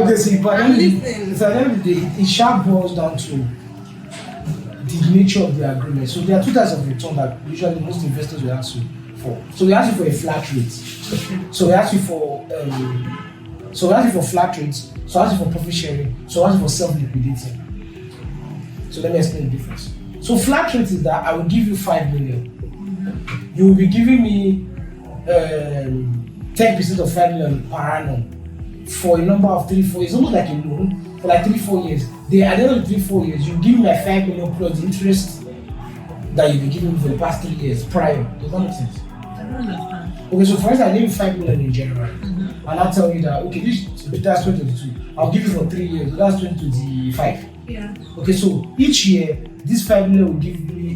Okay, see, but I'm listening. at the end of the day, it sharp boils down to the nature of the agreement. So there are two types of return that usually most investors will ask you for. So they ask you for a flat rate. So they ask you for flat rates. So they ask you for profit sharing. So they ask you for self-liquidating. So let me explain the difference. So flat rate is that I will give you 5 million. You will be giving me 10% of 5 million per annum for a number of 3-4 years. It's almost like a loan for like 3-4 years. Then at the end of the 3-4 years, you give me like 5 million plus the interest that you've been giving me for the past 3 years prior. Does that make sense? I don't understand. Okay, so for instance, I gave you 5 million in January, and I'll tell you that okay, that's 2022. I'll give you for 3 years, so that's 2025. Yeah. Okay, so each year, this 5 million will give me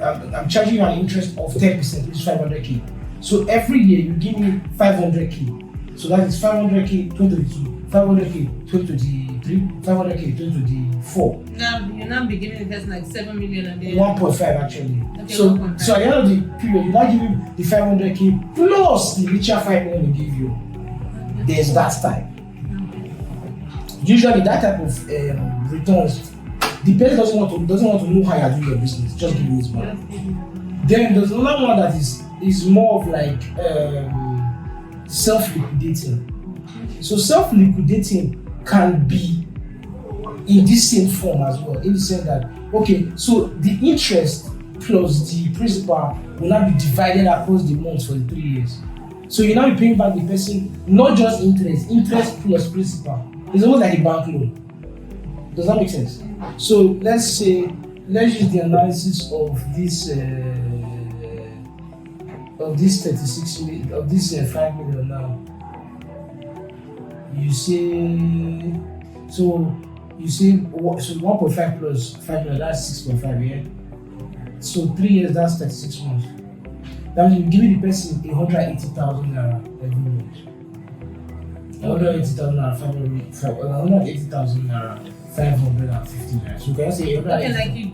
I'm charging you an interest of 10%, which is 500k. So every year you give me 500k. So that is 500k 2022, 500k 2023, 500k 2024. Now you're not beginning to invest like 7 million and then 1.5 actually. Okay, So 1.5. so at the end of the period, you now give me the 500k plus the richer 5 million we give you. There's that type. Usually that type of returns, the person doesn't want to know how you're doing your business. Just give me his money. Then there's another one that is more of like self-liquidating. So self-liquidating can be in this same form as well, in the sense that okay, so the interest plus the principal will now be divided across the months for the 3 years. So you now be paying back the person not just interest plus principal. It's almost like a bank loan. Does that make sense? So let's use the analysis of this 36 million, of this 5 million now. You say 1.5 plus 5 million, that's 6.5, yeah. So 3 years, that's 36 months. That means you give the person 180,000 naira every month. 180,000 naira, 180,000 naira, 550 naira. So can I say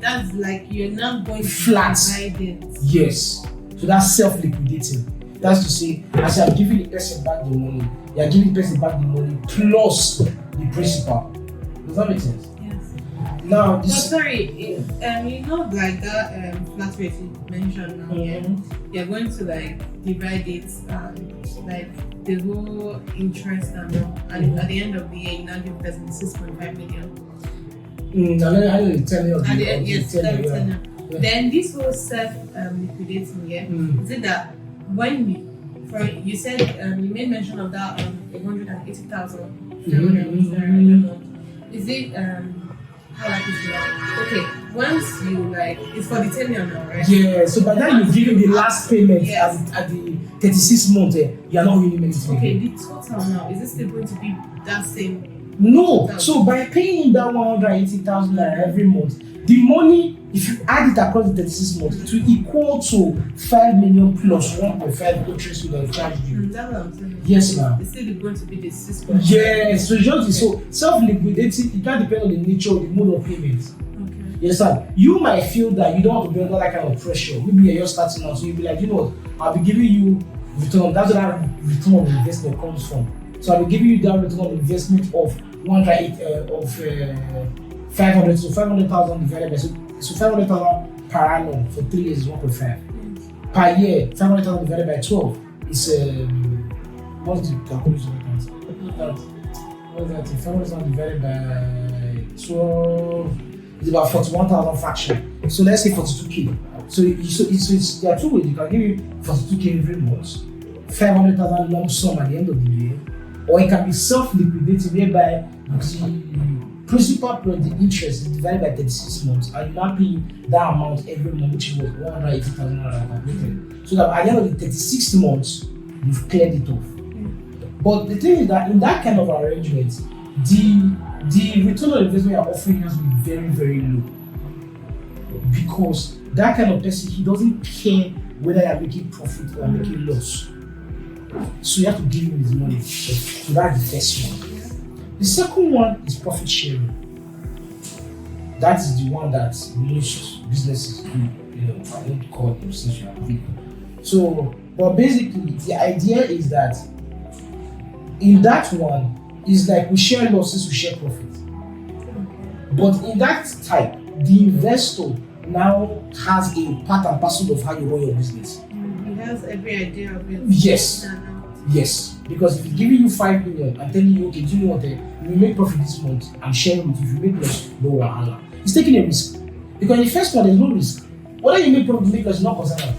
that's like you're not going to flat? It. Yes. So that's self-liquidating. That's to say, as I'm giving the person back the money, you are giving the person back the money plus the principal. Does that make sense? Yes. Now, this. No, sorry. You know, like that flat rate you mentioned now. Yeah, you're going to like divide it like the whole interest and all. And at the end of the year, you now give the person 6.5 million. I know the tenure. Yes, tenure. Yeah. Then this whole self-liquidating, is it that when you said you made mention of that 180,000, is it how like is it like, okay, once you like it's for the tenure now, right? Yeah, so by that you're giving the last payment at the 36 months, you are not really meant to. Okay, the total now, is it still going to be that same? No, so by paying that 180,000 naira every month, the money, if you add it across the 36 months, it will equal to 5 million plus 1.5 interest you have charged you. That's what I'm saying. Yes, ma'am. It's still going to be the 6.5. Yes, so just so self-liquidating, it can depend on the nature of the mode of payment. Okay. You understand? You might feel that you don't want to be under that kind of pressure. Maybe you're just starting out, so you'll be like, you know what, I'll be giving you return. That's where that return on investment comes from. So I'll be giving you that return on investment of 500, so 500,000 divided by so 500,000 per annum for 3 years is 1.5. Per year, 500,000 divided by 12 is what's the calculation? What is that? 500,000 divided by 12 is about 41,000 fraction. So let's say 42k. So there are two ways. You can give you 42k every month, 500,000 lump sum at the end of the year, or it can be self-liquidating whereby the principal plus the interest is divided by 36 months, and you're not paying that amount every month, which was 180,000 naira calculated. So that at the end of the 36 months, you've cleared it off. But the thing is that in that kind of arrangement, the return on investment you're offering has to be very, very low. Because that kind of person, he doesn't care whether you're making profit or making loss. So you have to give him his money. So that's the first one. The second one is profit sharing. That is the one that most businesses do. I don't call it social. So, but basically, the idea is that in that one, is like we share losses, we share profits. But in that type, the investor now has a part and parcel of how you run your business. He has every idea of it. Yes. Yes. Because if he's giving you 5 million and telling you, okay, do you know what? You will make profit this month, I'm sharing with you. If you make loss, no wahala. He's taking a risk. Because in the first one, there's no risk. Whether you make profit, make loss, not concerned.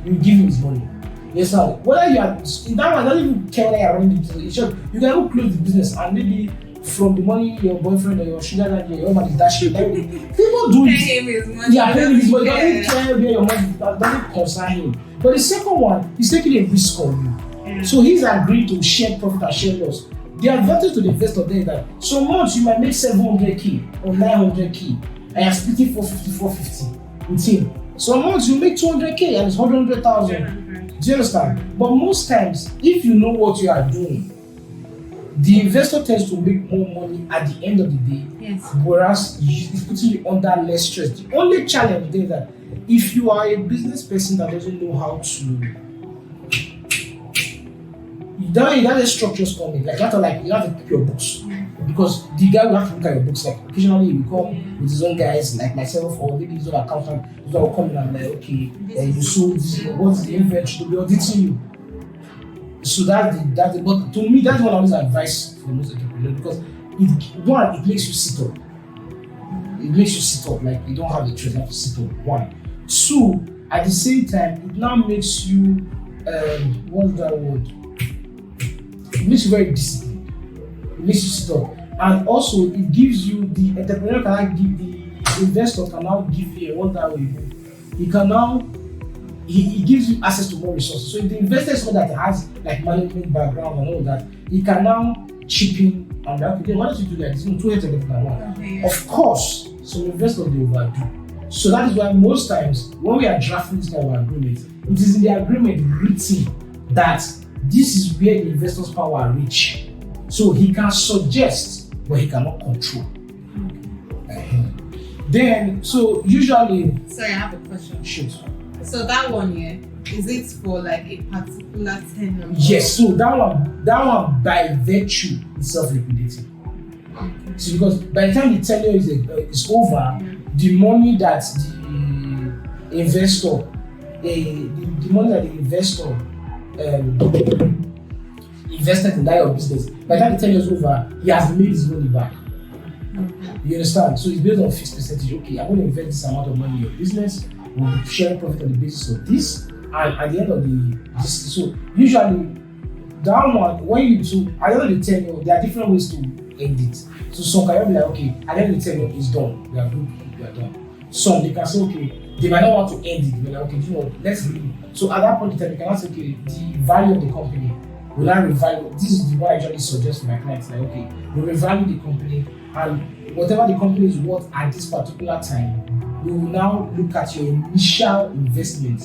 You give him his money. Yes, sir. Whether you are in that one, doesn't even care whether you are running the business. You can go close the business and maybe from the money your boyfriend or your sugar daddy or your husband is dashing, people do it. Pay him his money. Yeah, pay him his money. Doesn't care where your money doesn't concern him. But the second one, he's taking a risk on you. Yeah. So he's agreed to share profit and share loss. The advantage to the investor there is that some months you might make 700k or 900k and you're splitting 450 with him. Some months you make 200k and it's 100,000. Do you understand? But most times, if you know what you are doing, the investor tends to make more money at the end of the day. Yes. Whereas it's putting you under less stress. The only challenge there is that if you are a business person that doesn't know how to, you have structures coming. Like you have to keep your books. Because the guy will have to look at your books. Like occasionally he will come with his own guys like myself or maybe his own accountant. His own will come in and like, okay, you sold this, what's the inventory? They'll be auditing you. So that's the but to me that's what I always advise for most entrepreneurs because it makes you sit up. It makes you sit up, like you don't have the choice, you have to sit up. 1. 2, at the same time, it now makes you what's that word? It makes you very disciplined. It makes you sit up. And also it gives you the entrepreneur can now give the investor can now give you what that way. He can now he gives you access to more resources. So if the investor is someone that has like management background and all that, he can now chip in and like, okay, why don't you do that? It's 2 heads against one. Okay. Of course, some investors they overdo. So that is why most times when we are drafting this kind of agreement, it is in the agreement written that this is where the investor's power reach. So he can suggest, but he cannot control. Then, so usually. Sorry, I have a question. Shoot. So that one, is it for like a particular tenure? Yes. So that one by virtue is self-liquidating. Okay. So because by the time the tenure is over, the money that the investor, the money that the investor invested in that your business, by the time the tenure is over, he has made his money back. Okay. You understand? So it's based on fixed percentage. Okay, I'm going to invest this amount of money in your business. We'll be sharing profit on the basis of this, and at the end of this, so usually that one when you do at the end of the tenure, there are different ways to end it. So some can be like, okay, at the end of the tenure is done. We are good, we are done. Some they can say, okay, they might not want to end it. They're like, okay, you know, let's leave. So at that point in time, you can ask, okay, the value of the company will I revalue. This is what I usually suggest to my clients. Like, okay, we revalue the company, and whatever the company is worth at this particular time, we will now look at your initial investment.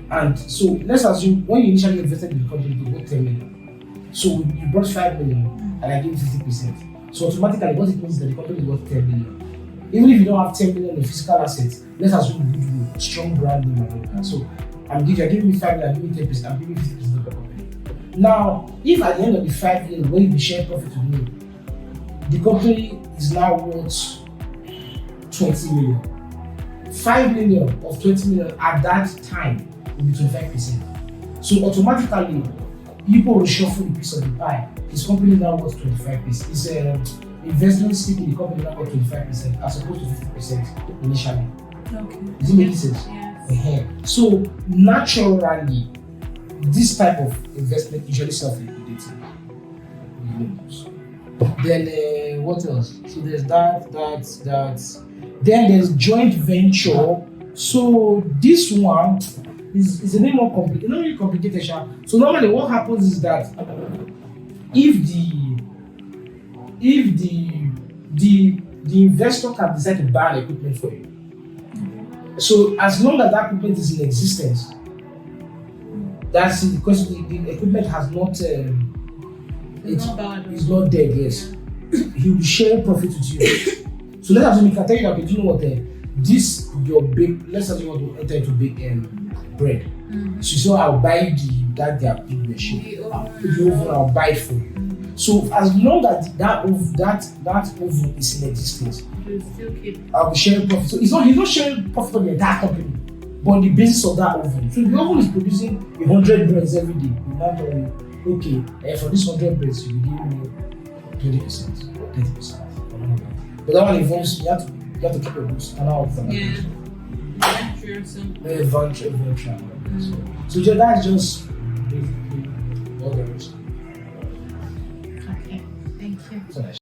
And so let's assume when you initially invested in the company, you bought 10 million. So you brought 5 million and I gave you 50%. So automatically what it means is that the company is worth 10 million. Even if you don't have 10 million in physical assets, let's assume you do strong brand name and all that. So you're giving me 5 million, I'm giving 10%, I'm giving 50% of the company. Now, if at the end of the 5 years when you be sharing profit with me, the company is now worth 20 million. 5 million of 20 million at that time will be 25%. So automatically, people will shuffle the piece of the pie. His company now worth 25%. His investment stake in the company now worth 25% as opposed to 50% initially. Okay. Is it making sense? Yes. So naturally, this type of investment usually self-liquidating. Then what else? So there's that. Then there's joint venture. So this one is a little more complicated. Not really complicated. So normally what happens is that if the investor can decide to buy equipment for you. So as long as that equipment is in existence, that's it, because the equipment has not it's not dead, yes. He will share profit with you. So let's assume he can tell you that, okay, do you know what, this your big, let's assume you want to enter into big bread. So I'll buy their big machine. The oven, I'll buy it for you. So as long as that oven is in existence, You still keep. I'll be sharing profit. So he's not sharing profit on the entire company, but on the basis of that oven. So the oven is producing 100 breads every day. You now tell me, okay, for this 100 breads, you give me 20% or 30%. But that one involves you have to keep your books and out of Yeah. venture. So that's just basically all there is. Okay. Thank you. So nice.